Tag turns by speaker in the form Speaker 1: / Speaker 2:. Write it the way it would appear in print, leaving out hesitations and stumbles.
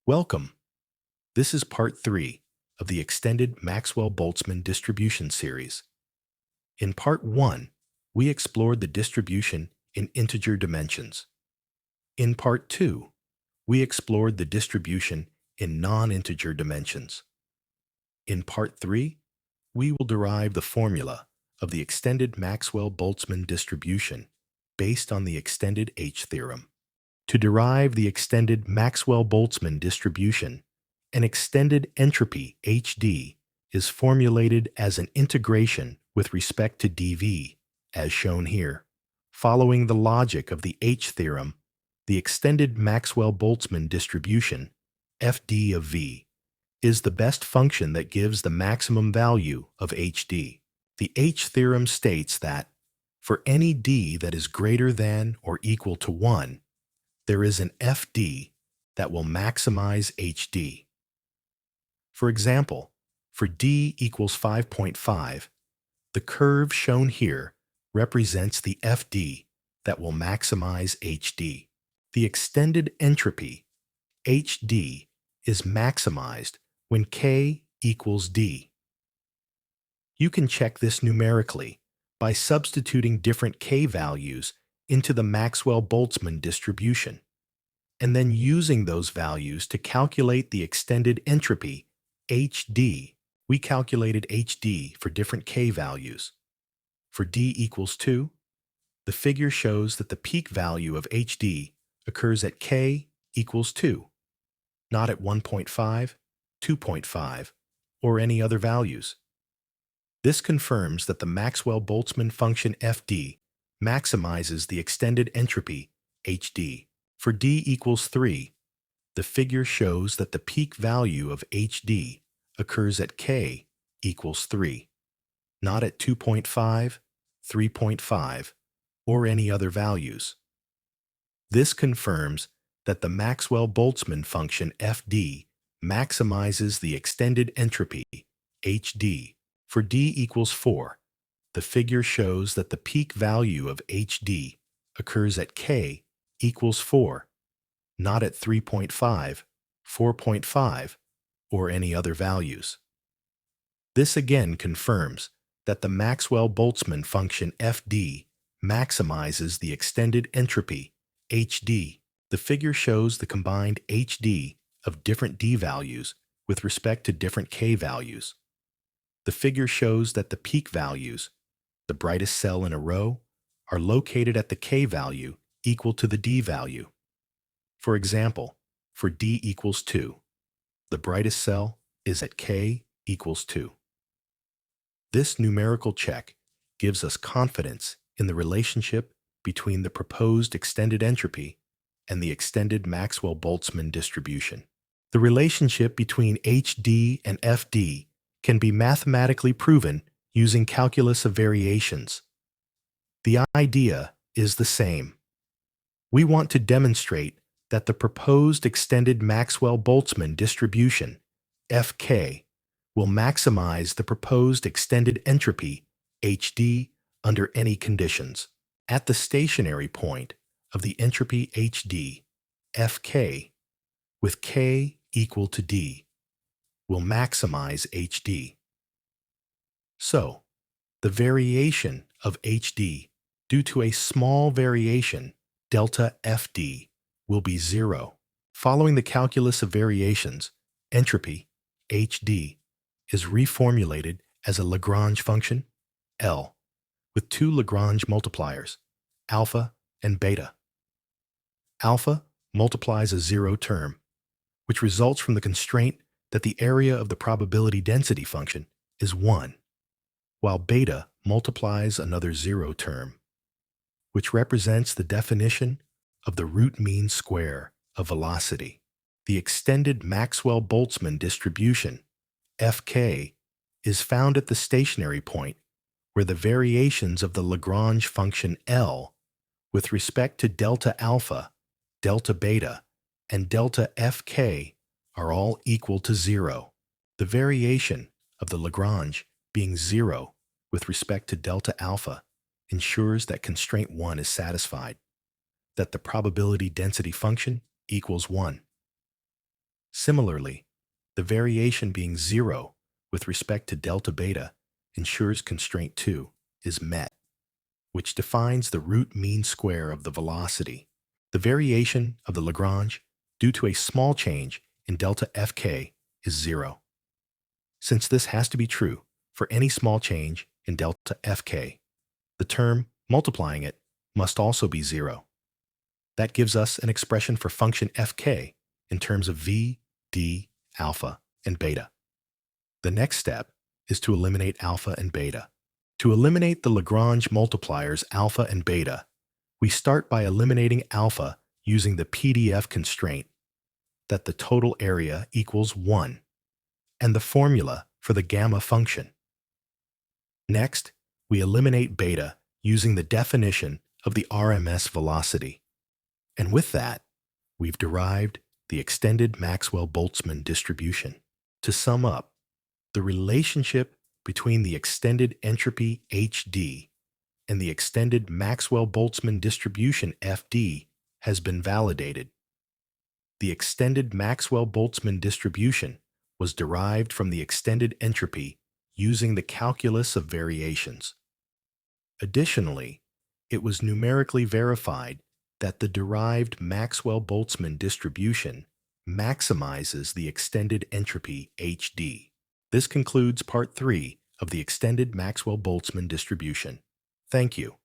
Speaker 1: Welcome. This is part 3 of the extended Maxwell Boltzmann distribution series. In part 1, we explored the distribution in integer dimensions. In part 2, we explored the distribution in non-integer dimensions. In part 3, we will derive the formula of the extended Maxwell Boltzmann distribution based on the extended H theorem. To derive the extended Maxwell Boltzmann distribution, an extended entropy HD is formulated as an integration with respect to dV, as shown here. Following the logic of the H theorem, the extended Maxwell Boltzmann distribution, FD of V, is the best function that gives the maximum value of HD. The H theorem states that for any d that is greater than or equal to 1, there is an FD that will maximize HD. For example, for d equals 5.5, the curve shown here represents the FD that will maximize HD. The extended entropy, HD, is maximized when K equals D. You can check this numerically by substituting different K values into the Maxwell-Boltzmann distribution, and then using those values to calculate the extended entropy, HD. We calculated HD for different K values. For D equals 2, the figure shows that the peak value of HD occurs at K equals 2, not at 1.5, 2.5, or any other values. This confirms that the Maxwell-Boltzmann function FD maximizes the extended entropy, HD. For D equals 3, the figure shows that the peak value of HD occurs at K equals 3, not at 2.5, 3.5, or any other values. This confirms that the Maxwell-Boltzmann function FD maximizes the extended entropy, HD. For D equals 4, the figure shows that the peak value of HD occurs at K equals 4, not at 3.5, 4.5, or any other values. This again confirms that the Maxwell-Boltzmann function FD maximizes the extended entropy, HD. The figure shows the combined HD of different D values with respect to different K values. The figure shows that the peak values, the brightest cell in a row, are located at the K value equal to the D value. For example, for D equals 2, the brightest cell is at K equals 2. This numerical check gives us confidence in the relationship between the proposed extended entropy and the extended Maxwell-Boltzmann distribution. The relationship between HD and FD can be mathematically proven using calculus of variations. The idea is the same. We want to demonstrate that the proposed extended Maxwell-Boltzmann distribution, Fk, will maximize the proposed extended entropy, HD, under any conditions. At the stationary point of the entropy HD, Fk, with K equal to D, will maximize HD. So, the variation of HD due to a small variation, delta FD, will be 0. Following the calculus of variations, entropy, HD, is reformulated as a Lagrange function, L, with two Lagrange multipliers, alpha and beta. Alpha multiplies a 0 term, which results from the constraint that the area of the probability density function is 1, while beta multiplies another 0 term, which represents the definition of the root mean square of velocity. The extended Maxwell-Boltzmann distribution, Fk, is found at the stationary point where the variations of the Lagrange function L with respect to delta alpha, delta beta, and delta Fk are all equal to 0. The variation of the Lagrange being 0 with respect to delta alpha ensures that constraint 1 is satisfied, that the probability density function equals 1. Similarly, the variation being 0 with respect to delta beta ensures constraint 2 is met, which defines the root mean square of the velocity. The variation of the Lagrange due to a small change in delta Fk is 0. Since this has to be true for any small change in delta Fk, the term multiplying it must also be 0. That gives us an expression for function Fk in terms of v, d, alpha, and beta. The next step is to eliminate alpha and beta. To eliminate the Lagrange multipliers alpha and beta, we start by eliminating alpha using the PDF constraint that the total area equals 1 and the formula for the gamma function. Next, we eliminate beta using the definition of the RMS velocity. And with that, we've derived the extended Maxwell Boltzmann distribution. To sum up, the relationship between the extended entropy HD and the extended Maxwell Boltzmann distribution FD has been validated. The extended Maxwell Boltzmann distribution was derived from the extended entropy using the calculus of variations. Additionally, it was numerically verified that the derived Maxwell Boltzmann distribution maximizes the extended entropy HD. This concludes part 3 of the extended Maxwell Boltzmann distribution. Thank you.